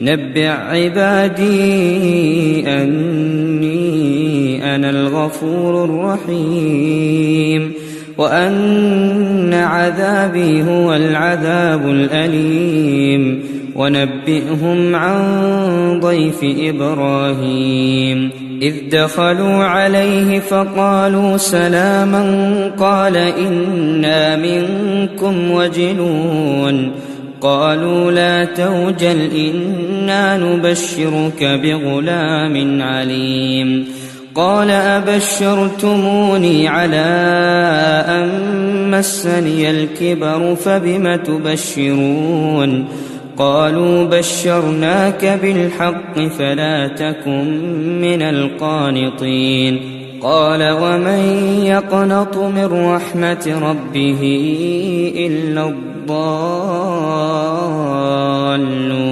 نبئ عبادي أني أنا الغفور الرحيم وأن عذابي هو العذاب الأليم ونبئهم عن ضيف إبراهيم إذ دخلوا عليه فقالوا سلاما قال إنا منكم وجلون قالوا لا توجل إنا نبشرك بغلام عليم قال أبشرتموني على أن مسني الكبر فبم تبشرون قالوا بشرناك بالحق فلا تكن من القانطين قال ومن يقنط من رحمة ربه إلا الضالون